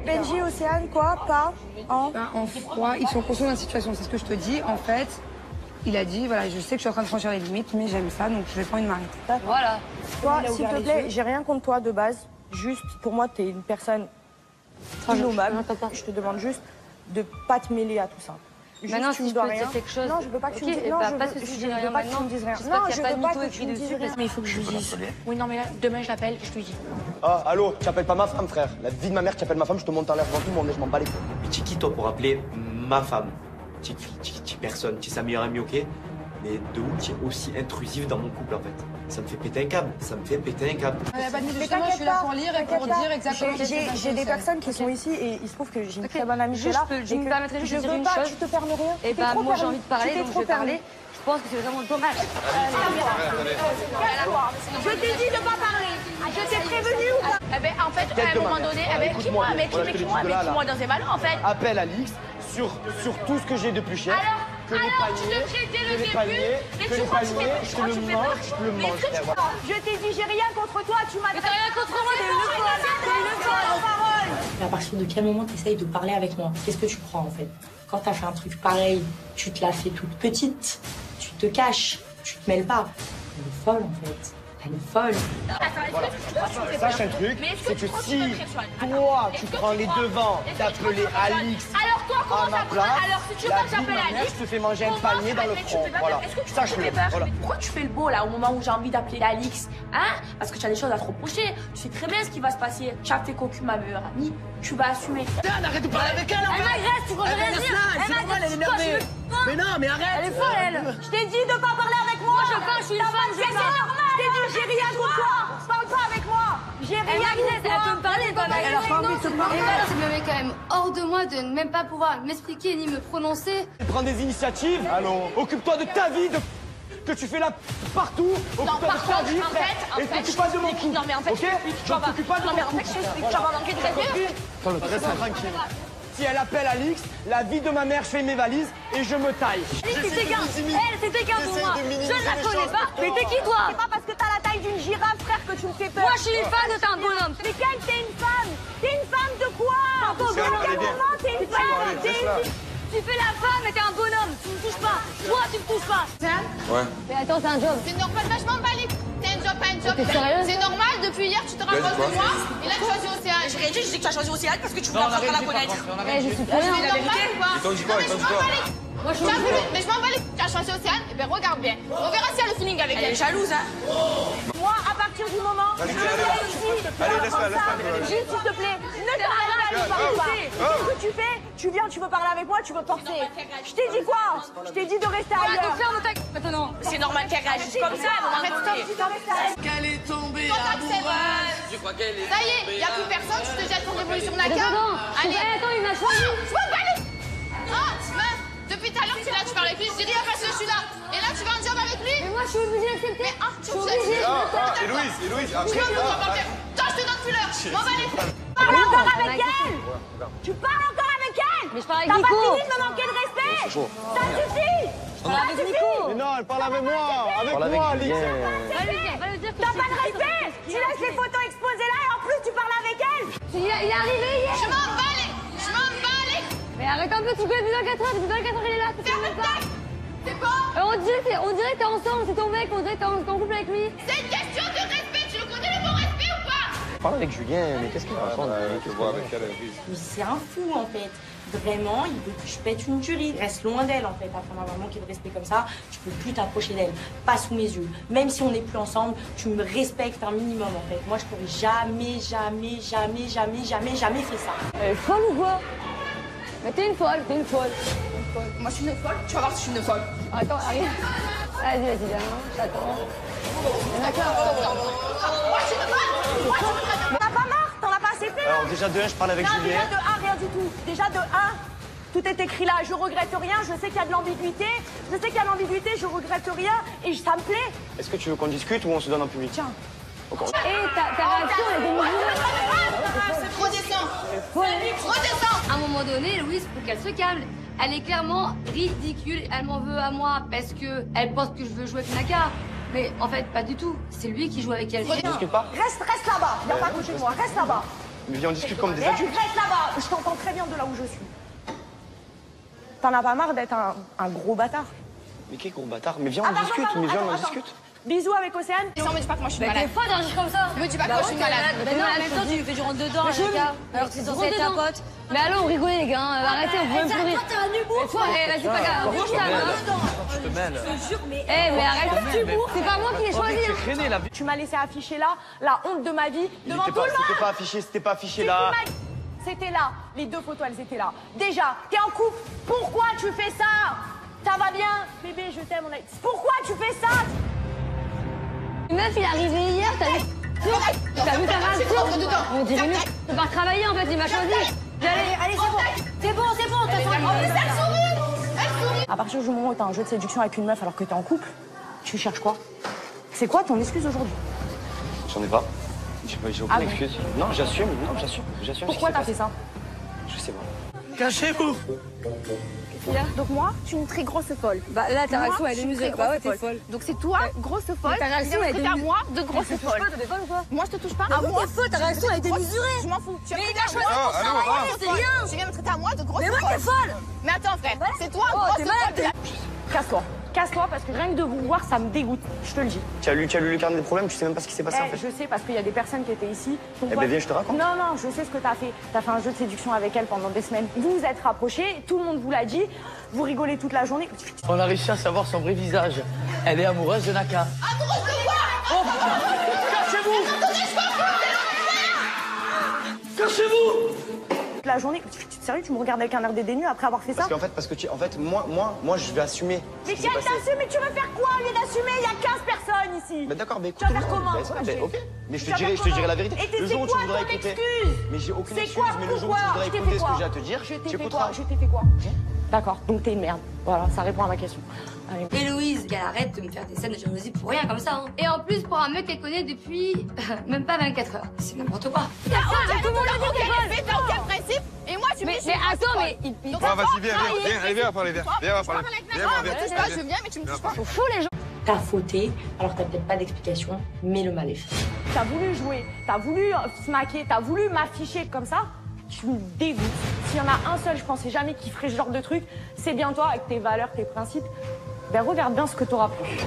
Benji, Océane, quoi? Pas en... Pas en froid. Ils sont conscients de la situation, c'est ce que je te dis. En fait, il a dit, voilà, je sais que je suis en train de franchir les limites, mais j'aime ça, donc je vais pas envie de m'arrêter. Voilà. Toi, s'il te plaît, j'ai rien contre toi de base. Juste, pour moi, t'es une personne innommable. Je te demande juste de pas te mêler à tout ça. Maintenant, si je peux te dire quelque chose... Non, je veux pas que tu me dises... Non, Non, je veux pas que tu me dises rien. Non, je veux pas que tu me dises rien. Mais il faut que je lui dise. Oui, non, mais là, demain, je l'appelle, je lui dis. Ah, allô, tu appelles pas ma femme, frère. La vie de ma mère, tu appelles ma femme, je te monte en l'air devant tout le monde et je m'en bats les couilles. Mais tu es qui, toi, pour appeler ma femme? Tu es personne, tu es sa meilleure amie, ok? Mais de où tu es aussi intrusive dans mon couple, en fait? Ça me fait péter un câble, ça me fait péter un câble. Justement, je suis là pour lire et pour dire exactement... J'ai des personnes qui sont ici et il se trouve que j'ai une très bonne amie qui est là. Je me permettrais juste de dire une chose. Tu te permets rien. Et ben, moi, j'ai envie de parler, donc je vais parler. Je pense que c'est vraiment dommage. Je t'ai dit de pas parler. Je t'ai prévenu ou pas? Eh ben, en fait, à un moment donné, eh ben, qui-moi dans ses valeurs, en fait. Appelle Alix sur tout ce que j'ai de plus cher. Que les paniers, que les paniers, que les paniers, je te le mange, je te le mange. Je t'ai dit, j'ai rien contre toi, tu m'as... Mais t'as rien contre moi, t'es une parole. À partir de quel moment tu essayes de parler avec moi? Qu'est-ce que tu crois, en fait? Quand t'as fait un truc pareil, tu te l'as fait toute petite, tu te caches, tu te mêles pas. Elle est folle, en fait. Elle est folle. Voilà. Sache un truc, c'est que si toi, tu prends les devants d'appeler Alix à ma place, Alors, si tu veux la pas que vie de j'appelle ma mère, Alix, je te fais manger un panier dans le front. Voilà. Sache-le. Voilà. Pourquoi tu fais le beau là au moment où j'ai envie d'appeler Alix? Hein? Parce que tu as des choses à te reprocher. Tu sais très bien ce qui va se passer. Tu as fait cocu ma meilleure amie. Tu vas assumer. Arrête de parler avec elle, Elle m'agresse, tu comprends rien dire. c'est normal, elle est énervée. Mais non, mais arrête. Elle est folle, elle. Je t'ai dit de pas parler avec moi. Moi, je parle, je suis une femme, je C'est parle. normal. Je t'ai dit, j'ai rien contre toi. Parle pas avec moi. J'ai Elle rien m'agresse, contre elle peut toi. me parler, elle peut Elle a pas envie de te parler. Ça me met quand même hors de moi de ne même pas pouvoir m'expliquer ni me prononcer. Prends des initiatives. Allô. Occupe-toi de ta vie, que tu fais là partout. Occupe-toi de ta vie, frère. Et t'occupe pas de mon couple. Non, mais en fait, ok? Je t'occupe pas de mon couple. je t'explique, tu vas manquer de respect. Reste tranquille. Si elle appelle Alix, la vie de ma mère, je fais mes valises et je me taille. C'était qu'un. Elle, c'était qu'un pour moi. Je ne la connais pas. Mais t'es qui, toi? C'est pas parce que t'as la taille d'une girafe, frère, que tu me fais peur. Moi, je suis une femme, t'es un bonhomme. Mais quelle t'es une femme? T'es une femme de quoi? À quel moment t'es une femme? Tu fais la femme et t'es un bonhomme. Tu me touches pas. Toi, tu me touches pas. Ouais. Mais attends, c'est un job. C'est normal, vachement balé. C'est un job, pas un job. T'es sérieuse? C'est normal, depuis hier, tu te rapproches de moi. Et là, tu choisis Océane. Je réagis, je dis que tu as choisi Océane parce que tu voulais apprendre à la connaître. Je suis pour rien. C'est normal ou pas? Ils t'ont dit quoi? Ils t'ont dit quoi? Moi, je suis Tu as voulu, mais je m'en bats les. Tu as choisi Océane, et ben regarde bien. On verra si elle a le feeling avec Elle est elle. jalouse, hein. Moi, à partir du moment où tu viens ici, Allez, laisse-la, juste s'il te plaît, ne t'arrête pas, ne parle pas. Qu'est-ce que tu fais? Tu viens, tu veux parler avec moi, tu veux forcer. Je t'ai dit quoi? Je t'ai dit de rester ailleurs. Maintenant. C'est normal qu'elle réagisse comme ça, à un moment donné. Qu'elle est tombée amoureuse. Je crois qu'elle est Ça y est, y a plus personne, tu te jettes ton révolution Naka. Allez, attends, il m'a choisi. Je m'en bats les. Ah, meuf, depuis tout à l'heure, tu es là, tu parles avec lui, je dis rien parce que je suis là. Et là, tu veux un job avec lui? Mais moi, je suis obligée d'accepter. Mais ah, tu Je suis obligée. Et Louise, et Louise. Tu veux pas m'en faire. Toi, je te donne plus l'heure. M'en bats les. Parle encore avec elle. Tu parles encore avec elle. Mais je parle avec T'as pas Nico. fini de me manquer de respect. Ça suffit. Avec Nico. Mais non, elle parle avec moi. Avec moi, Alix. Va lui dire que T'as pas de respect. Tu laisses les photos exposées là et en plus tu parles avec elle. Il est arrivé hier. Je m'en bats les. Je m'en bats les. Mais arrête un peu, tu connais depuis 24 heures. Depuis 24 heures, il est là. Ferme ta gueule. C'est bon. On dirait que t'es ensemble, c'est ton mec, on dirait que t'es en couple avec lui. C'est une question de respect. Tu le connais le mot respect ou pas? Parle avec Julien, mais qu'est-ce qu'il raconte? Je vois avec elle, Louise. Mais c'est un fou, en fait. Vraiment, il veut que je pète une tuerie. Reste loin d'elle, en fait. Après m'avoir manqué de respect comme ça, tu peux plus t'approcher d'elle. Pas sous mes yeux. Même si on n'est plus ensemble, tu me respectes un minimum, en fait. Moi, je pourrais jamais fait ça. Elle est folle ou quoi? Mais t'es une folle, t'es une folle. Moi, je suis une folle. Tu vas voir si je suis une folle. Attends, arrive. Vas-y, viens, j'attends. T'en as pas marre? T'en as pas assez fait là? Alors déjà de 1, je parle avec Non, Julien. déjà de 1, rien du tout. Déjà de 1, tout est écrit là. Je regrette rien, je sais qu'il y a de l'ambiguïté. Je sais qu'il y a de l'ambiguïté, je regrette rien et ça me plaît. Est-ce que tu veux qu'on discute ou on se donne en public? Tiens. Et ta réaction, elle est démesurée. C'est trop décent. Trop décent. À un moment donné, Louise, faut qu'elle se calme. Elle est clairement ridicule. Elle m'en veut à moi parce que elle pense que je veux jouer avec Naka. Mais en fait, pas du tout. C'est lui qui joue avec elle. On discute pas? Reste là-bas. Viens pas toucher moi, reste là-bas. Mais viens, on discute comme des adultes. Reste là-bas, je t'entends très bien de là où je suis. T'en as pas marre d'être un gros bâtard? Mais quel gros bâtard. Mais viens, on discute, mais viens, on discute. Bisous avec Océane. Non, me dis pas que moi je suis Mais malade. t'es folle d'agir comme ça. Me dis pas que moi je suis malade. Mais non, en même temps, tu lui fais du rentre dedans, Anaka. Alors que c'est censé être ta pote. Mais allons, on rigolait, les gars. Arrêtez, on peut même plus rire. Toi, t'es un humour. Toi, vas-y, pas grave. Bouge ta main. Je te mêle. Je te jure, mais. Mais arrête, c'est pas moi qui l'ai choisi. Tu m'as laissé afficher là la honte de ma vie devant tout le monde. C'était pas affiché là. C'était là. Les deux photos, elles étaient là. Déjà, t'es en couple. Pourquoi tu fais ça? Ça va bien? Bébé, je t'aime. Pourquoi tu fais ça? Meuf, il est arrivé hier, t'as vu ta réaction? On dirait mieux. Tu pars travailler en fait, il m'a choisi. Allez, c'est bon, t'as À partir du moment où t'as un jeu de séduction avec une meuf alors que t'es en couple, tu cherches quoi? C'est quoi ton excuse aujourd'hui? J'en ai pas. J'ai aucune excuse. Non, j'assume. Pourquoi t'as fait ça? Je sais pas. Cachez-vous. Donc moi, je suis une très grosse folle. Bah là, ta réaction, elle est Moi, je suis musée. très Bah ouais, grosse t'es folle. Donc c'est toi, grosse folle. Ta réaction, elle est à moi de grosse folle. T'es folle ou quoi? Moi, je te touche pas. Ah oui, t'es folle, ta réaction, elle est démesurée. Je m'en fous. Tu Mais as il a choisi Ah, pour allô, travailler, ah. c'est rien. Tu viens me traiter à moi de grosse Mais folle. moi, t'es folle. Mais attends, frère, c'est toi, Oh, grosse t'es malade, folle. Casse-toi. Casse-toi parce que rien que de vous voir, ça me dégoûte. Je te le dis. Tu as lu le carnet des problèmes, tu sais même pas ce qui s'est passé en fait. Je sais parce qu'il y a des personnes qui étaient ici. Eh ben viens, je te raconte. Non, je sais ce que t'as fait. T'as fait un jeu de séduction avec elle pendant des semaines. Vous vous êtes rapprochés, tout le monde vous l'a dit. Vous rigolez toute la journée. On a réussi à savoir son vrai visage. Elle est amoureuse de Naka. Amoureuse de quoi? Cachez-vous! Toute la journée. Sérieux, tu me regardes avec un air dédaignu après avoir fait ça? Parce que moi, je vais assumer. Mais quel t'assume? Mais tu veux faire quoi au lieu d'assumer? Il y a 15 personnes ici. Mais d'accord, mais écoute. Tu vas faire comment? Ok. Mais je te dirai la vérité. Et Le jour où tu voudras écouter. excuse? Mais j'ai aucune C'est excuse, quoi? mais le jour où tu voudras écouter ce que j'ai à te dire, Je t'ai tu fait écouteras. quoi? Je t'ai fait quoi? D'accord, donc t'es une merde. Voilà, ça répond à ma question. Allez. Héloïse, qu'elle arrête de me faire des scènes de jalousie pour rien comme ça. Et en plus, pour un mec qu'elle connaît depuis même pas 24 heures. C'est n'importe quoi. Tout le monde le dit, t'as aucun principe. Et moi, tu me dis. Mais attends, mais il Vas-y, viens parler, viens. Viens, on va parler. Viens, Me touche pas, je viens, mais tu me touches pas. sont fous les gens. T'as fauté, alors t'as peut-être pas d'explication, mais le mal est fait. T'as voulu jouer, t'as voulu se maquer, t'as voulu m'afficher comme ça. Tu me dégoûtes. S'il y en a un seul, je pensais jamais qu'il ferait ce genre de truc, c'est bien toi avec tes valeurs, tes principes. Ben regarde bien ce que t'auras plus.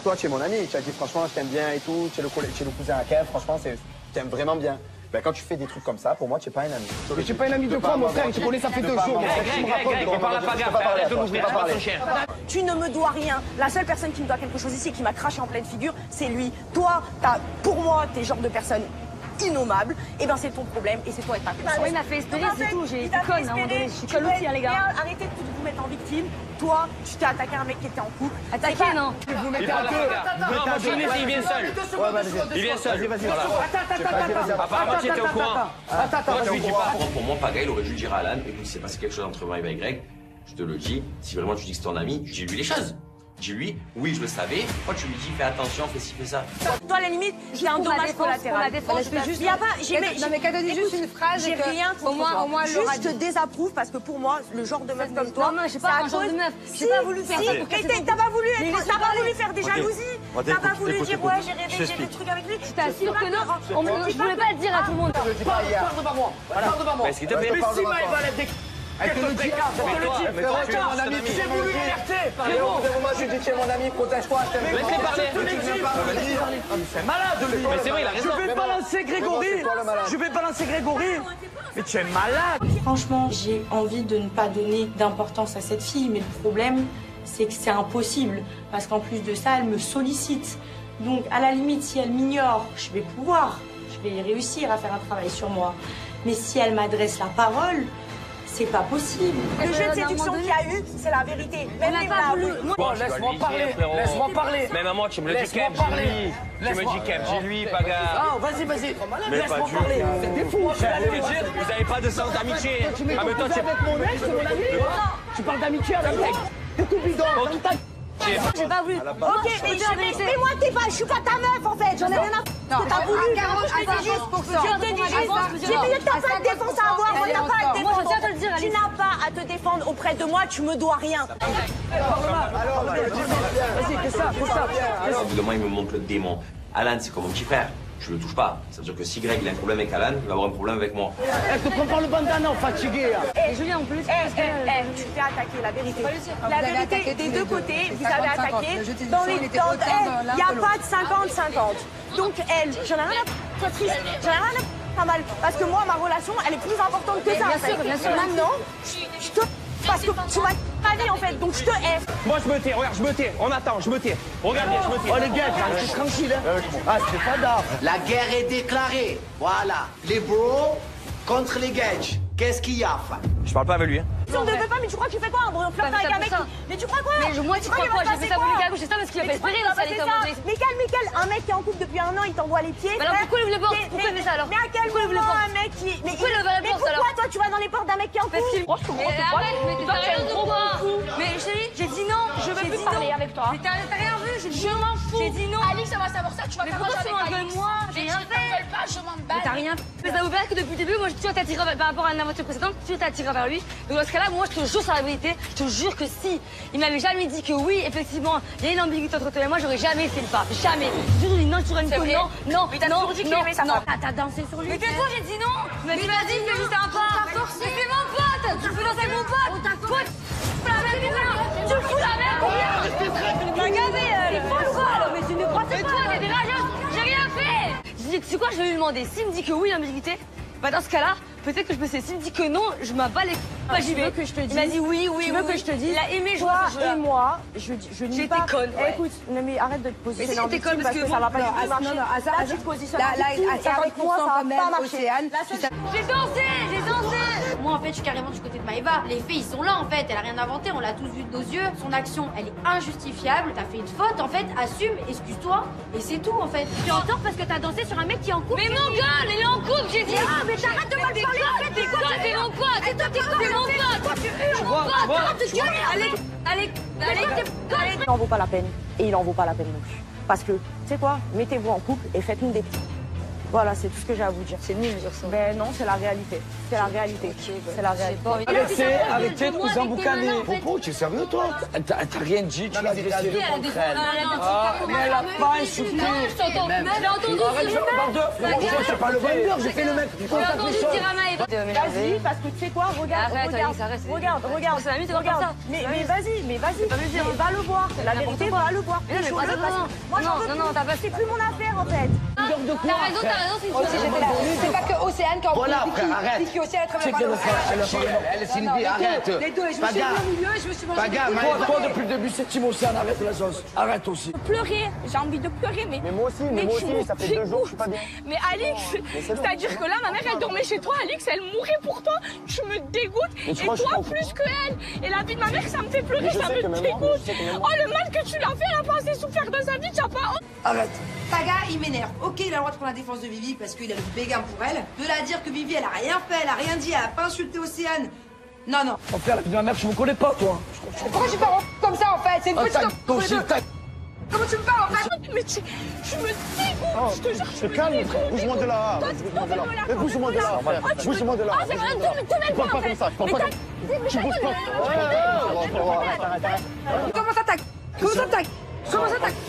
Toi, tu es mon ami, tu as dit franchement, je t'aime bien et tout, tu es le cousin à Kev, franchement, je t'aime vraiment bien. Ben, quand tu fais des trucs comme ça, pour moi, tu n'es pas un ami. Mais tu n'es pas un ami de quoi, mon frère? Tu connais, ça fait 2 jours. On parle pas gaffe, arrête de l'ouvrir, arrête ton chien. Tu ne me dois rien. La seule personne qui me doit quelque chose ici et qui m'a craché en pleine figure, c'est lui. Toi, pour moi, t'es genre de personne innommable. Et ben c'est ton problème et c'est toi et ta conscience. Oui, il m'a fait espérer, c'est tout. J'ai été conne, à un moment donné. Je suis conne aussi, hein, les gars. Arrêtez de vous mettre en victime. Toi, tu t'es attaqué à un mec qui était en couple. Attaqué, non? Vous mettez Il à parle deux. pas gaffe. Non, moi, je il vient seul. Il vient seul. Voilà. Apparemment, tu étais au courant. Moi, je lui dis pas. Pour moi, Paga, il aurait dû dire à Alan, écoute, il s'est passé quelque chose entre moi et Y, je te le dis, si vraiment tu dis que c'est ton ami, dis-lui les choses. Dis-lui, oui, je le savais. Moi, tu lui dis, fais attention, fais ci, fais ça. Toi, à la limite, j'ai un dommage collatéral. Il y a pas, Non, mais qu'elle te dit juste une phrase. J'ai rien contre toi. Au moins, elle l'aura Juste, je te désapprouve parce que pour moi, le genre de meuf comme toi. Non, j'ai pas un genre de meuf. J'ai pas voulu faire ça pour casser ton T'as pas voulu couple. t'as pas voulu faire des jalousies. T'as pas voulu dire, ouais, j'ai rêvé, j'ai fait des trucs avec lui. Je t'assure que non. Je voulais pas le dire à tout le monde. Parle devant moi. Parle devant moi. Est-ce qu'il te plaît? Mais si Maëva, elle est elle te le dit, Mais toi, tu es mon ami, j'ai voulu liberté. Moi, je dis, tu es mon ami, protège-toi. Laissez parler. C'est malade, lui. Mais c'est vrai, il a raison. Je vais balancer Grégory. Je vais balancer Grégory. Mais tu es malade. Franchement, j'ai envie de ne pas donner d'importance à cette fille, mais le problème, c'est que c'est impossible. Parce qu'en plus de ça, elle me sollicite. Donc, à la limite, si elle m'ignore, je vais réussir à faire un travail sur moi. Mais si elle m'adresse la parole, c'est pas possible. Le jeu de séduction qu'il y a eu, c'est la vérité. Même On les n'a pas voulu. Bon, laisse-moi parler. Laisse-moi parler. Mais maman, tu me le dis Kev, j'ai lui. Tu me dis Kev, j'ai lui, Paga. Ah, vas-y. Laisse-moi parler. T'es fou. Vous n'avez pas de sens d'amitié. Tu mets ton cousin avec mon ex, mon ami. Tu parles d'amitié avec moi. T'es tout bidon. J'ai pas voulu. Ok, mais moi, je suis pas ta meuf en fait. J'en ai rien à foutre. T'as voulu. Je te dis juste pour ça. Je te dis juste. T'as pas de défense à avoir. On n'a pas à te Moi, je tiens à te le dire, défendre. Tu Alice. n'as pas à te défendre auprès de moi. Tu me dois rien. Vas-y, qu'est-ce que ça? Au bout d'un moment, il me montre le démon. Alan, c'est comme mon petit frère. je le touche pas. Ça veut dire que si Greg il a un problème avec Alan, il va avoir un problème avec moi. Elle te prend par le bandana, fatigué. Et Julien, en plus. Tu t'es attaqué, la vérité. La vérité, des deux côtés, vous avez attaqué. Dans les temps, il n'y a pas de 50-50. Donc elle, j'en ai rien à sois triste, j'en ai rien à pas mal. Parce que moi, ma relation, elle est plus importante que ça. Bien sûr. Maintenant, je te... Parce que tu m'as ma vie en fait, donc je te hais. Moi je me tais, regarde, je me tais. On attend, je me tais. Regarde bien, je me tais. Oh les gars, restez tranquille. Ah, c'est pas d'art. La guerre est déclarée. Voilà. Les bros contre les gages. Qu'est-ce qu'il y a, frère? Je parle pas avec lui. On ne veut pas, mais tu crois que tu fais quoi? Un flirt avec un mec? Mais tu crois quoi? Mais moi, tu crois quoi? J'ai fait ça pour lui gagouche, c'est ça parce qu'il a fait espérer dans sa vie comme Mais quel un mec qui est en couple depuis un an, il t'envoie les pieds. Alors pourquoi il ouvre les portes? Pourquoi il fait ça alors? Mais à quel moment un mec qui. Mais pourquoi toi tu vas dans les portes d'un mec qui est en couple? Mais arrête, mais t'es sérieuse ou quoi? Mais chérie, j'ai dit non, je veux plus parler avec toi. Mais t'as rien vu, je m'en fous. J'ai dit non. Alix, ça va savoir ça, tu vas faire pourquoi tu m'en veux moi? J'ai rien fait. Je m'en bats. Mais t'as rien fait. Mais ça vous fait que depuis le début, moi, tu vois, t'as tiré par rapport à la voiture précédente, tu t'as tiré vers lui. Donc dans ce cas-là, moi, je te jure sur la vérité, je te jure que si il m'avait jamais dit que oui, effectivement, il y a une ambiguïté entre toi et moi, j'aurais jamais fait le pas. Jamais. J'ai toujours dit non, tu aurais une cause. Non. Mais t'as toujours dit qu'il aimait sa femme. T'as dansé sur lui. Mais tais-toi, j'ai dit non. Mais tu m'as dit, fais juste un pas. Mais c'est mon pote. Tu peux danser avec mon pote. Toi, tu fous la merde ou bien? T'as gavé, elle est folle ou quoi? Mais tu ne crois pas, t'es des rageuse. J'ai rien fait. Je dis, tu sais quoi, je vais lui demander. S'il me dit que oui, l'ambiguïté, bah dans ce cas-là, peut-être que je peux essayer. S'il me dit que non, je m'en bats les couilles. Bah, j'y vais. Il m'a dit oui. Tu veux que je te dise? Il a aimé jouer toi ce jeu-là. et moi, je nie pas. J'étais conne. Écoute, mais arrête de te positionner en victime parce que ça va pas du tout marcher. Là, tu te positionnes en victime. Avec moi, ça va pas marcher. J'ai dansé. Moi, en fait, je suis carrément du côté de Maëva. Les faits, ils sont là, en fait. Elle a rien inventé, on l'a tous vu de nos yeux. Son action, elle est injustifiable. T'as fait une faute, en fait. Assume, excuse-toi. Et c'est tout, en fait. Tu es en tort parce que t'as dansé sur un mec qui est en couple. Mais mon gars, il est en couple, j'ai dit. Ah, mais t'arrêtes de mal parler, en fait. C'est mon pote. C'est mon pote. Toi, tu hurles, mon pote. Arrête de gueuler. Allez. Il n'en vaut pas la peine. Et il en vaut pas la peine non plus. Parce que, tu sais quoi, mettez-vous en couple et faites-nous des petits. Voilà, c'est tout ce que j'ai à vous dire. C'est nul de dire ça. Ben non, c'est la réalité. C'est la réalité. C'est la réalité. Arrêtez de vous emboucaner. Popo, tu es sérieux, toi? T'as rien dit, tu l'as agressé. Mais elle a pas insulté. Non, je t'entends. J'ai entendu. C'est pas le vendeur, j'ai fait le mec. J'ai entendu dire à Maëva. Vas-y, parce que tu sais quoi, regarde. C'est la mise, c'est comme ça. Mais vas-y. Va le voir. La vérité, va le voir. Non, t'as pas. C'est plus mon affaire, en fait. T'as raison, C'est pas que Océane qui a Voilà, frère, arrête. Vicky aussi, elle travaille pas. Elle, Sylvie, arrête. Les deux, je me suis mis au milieu et je me suis mangé. Toi, depuis le début, c'est Team Océane, arrête la sauce. Arrête aussi. Pleurer, j'ai envie de pleurer, mais moi aussi, ça fait 2 jours que je suis pas bien. Mais Alix, c'est-à-dire que là, ma mère, elle dormait chez toi, Alix, elle mourait pour toi. Tu me dégoûtes, et toi plus que elle. Et la vie de ma mère, ça me fait pleurer, ça me dégoûte. Oh, le mal que tu l'as fait, elle a pas assez souffert dans sa vie, tu as pas honte. Arrête. Paga, il m'énerve. Ok, il a le droit de prendre la défense de Vivi parce qu'il a le béguin pour elle. De la dire que Vivi, elle a rien fait, elle a rien dit, elle a pas insulté Océane. Non. Mon frère, la vie de ma mère, tu me connais pas, toi. Pourquoi tu parles comme ça, en fait? C'est une petite Comment tu me parles, en fait? Mais tu me dégoûtes, je te jure. Je te calme, bouge-moi de là. Bouge-moi de là. Bouge-moi de là. Ah, c'est vrai, te mets pas, en fait. Je parle pas comme ça. Tu bouges pas. Comment ça t'attaque?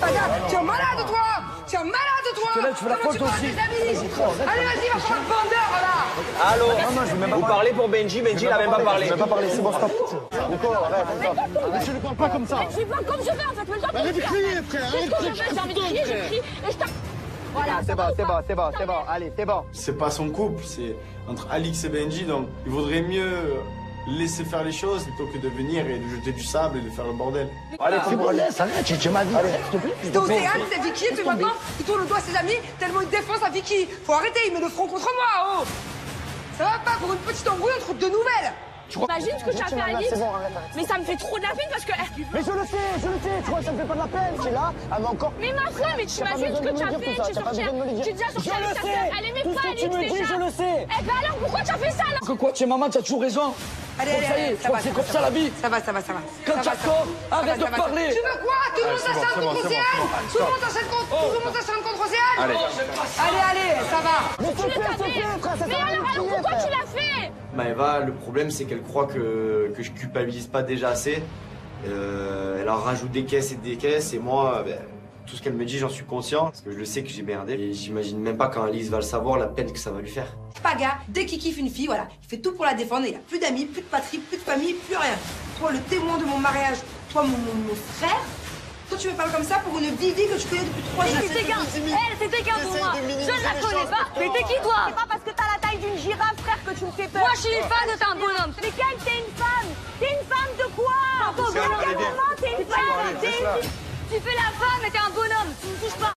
Paga, tu es malade, toi! Tu fais la faute aussi. Allez, vas-y, va faire un bandeur, là! Allô? Vous parlez pour Benji, il a même pas parlé. Je vais pas parler, c'est bon, stop. Nico, arrête, mais tu ne parles pas comme ça. Je parle comme je veux, en fait. Arrête de crier, frère. Arrête de crier. J'ai envie de crier, je crie, et je tape. Voilà, c'est bon. Allez, c'est bon. C'est pas son couple, c'est entre Alix et Benji, donc il vaudrait mieux laisser faire les choses plutôt que de venir et de jeter du sable et de faire le bordel. Allez, tu me laisses, arrête, tu m'as dit. S'il te plaît. C'est Océane, c'est Vicky, et puis maintenant, il tourne le doigt à ses amis, tellement il défonce à Vicky. Faut arrêter, il met le front contre moi, oh! Ça va pas pour une petite embrouille entre deux nouvelles. Imagine ce que tu as fait à Alix. Mais ça me fait trop de la peine parce que. Mais je le sais, tu vois, ça me fait pas de la peine, c'est là, elle m'a encore. Mais ma frère, mais tu imagines ce que tu as fait, tu es sorti. Tu es déjà sorti avec ta sœur, elle aimait pas Alix déjà. Je le sais. Eh ben alors pourquoi tu as fait ça là? Que quoi, tu es maman, tu as toujours raison. Allez, c'est comme ça la vie. Ça va. Quand tu as tort, arrête de parler. Tu veux quoi? Tout le monde s'acharne contre Océane? Tout le monde s'acharne contre Océane? Allez, ça va. Mais tu l'as fait. Mais alors pourquoi tu l'as fait? Maëva, le problème c'est qu'elle croit que je culpabilise pas déjà assez. Elle en rajoute des caisses et moi, Tout ce qu'elle me dit, j'en suis conscient, parce que je le sais que j'ai merdé. Et j'imagine même pas quand Alice va le savoir, la peine que ça va lui faire. Paga, dès qu'il kiffe une fille, voilà, il fait tout pour la défendre, il a plus d'amis, plus de patrie, plus de famille, plus rien. Toi, le témoin de mon mariage, toi, mon frère, toi, tu me parles comme ça pour une Vivi que tu connais depuis 3 ans. C'était qu'un, elle, c'était qu'un pour moi. Je ne la connais pas, mais t'es qui toi? C'est pas parce que t'as la taille d'une girafe, frère, que tu me fais peur. Moi, je suis une femme de t'es un bonhomme. Mais quelle, t'es une femme? T'es une femme de quoi? À quel moment t'es une femme? Tu fais la femme et t'es un bonhomme. Tu me touches pas.